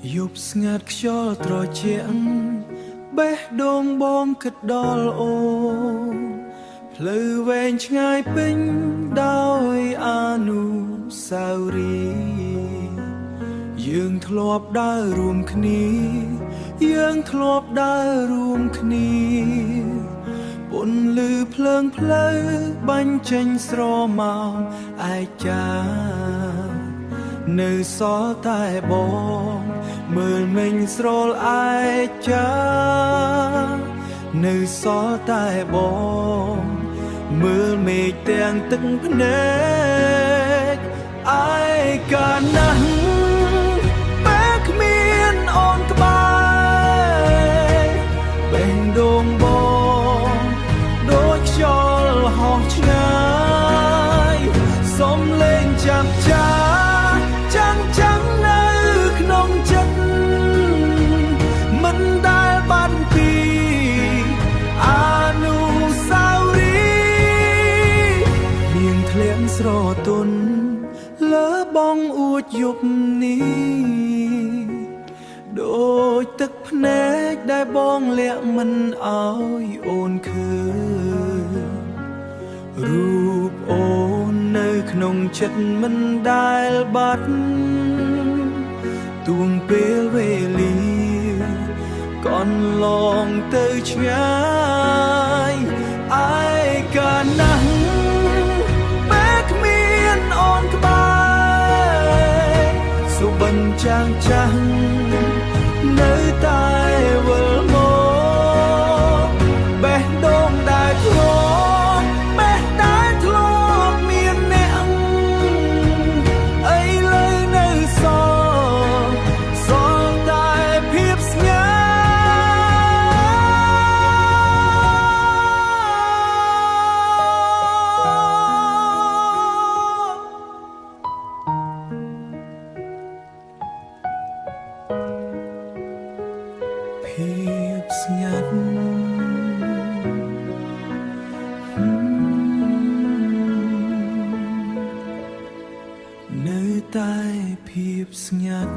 យប់ស្ងាត់ខ្យល់ត្រជាក់បេះដូងបងគិតដល់អូនផ្លូវវែងឆ្ងាយពេញដោយអនុស្សាវរីយ៍យើងធ្លាប់ដើររួមគ្នាយើងធ្លាប់ដើររួមគ្នាពន្លឺភ្លើងផ្លូវបាញ់ចេញស្រមោលឯចានៅសល់តែបងមើលមិញស្រលឯចានៅសល់តែបងមើលមេឃទាំងទឹកភ្នែកឯកាលណាស់ពេលគ្មានអូនក្បែរបេះដូងបងដូចខ្យល់ហោះឆ្ងាយសុំលេងចាប់ចាចាំងនៅក្នុងចិត្តមិនដែលបាត់ពីអនុស្សាវរីយ៍នាងធ្លាក់ស្រទន់លើបងអួចយប់នេះដូចទឹកភ្នែកដែលបងលាក់មិនអោយអូនឃើញរូបអូននៅក្នុងចិត្តមិនដែលបាត់ទួងពេលវេលាកន្លងទៅឆ្ងាយឯកាលណាស់ពេលគ្មានអូនក្បែរសុបិនចាំងនៅតែវិលមកបេះដូងដែលធ្លាប់បេះដែលធ្លាប់មានអ្នកអីលើនៅសល់តែភាពស្ងាត់ភាពស្ងាត់នៅតែភាពស្ងាត់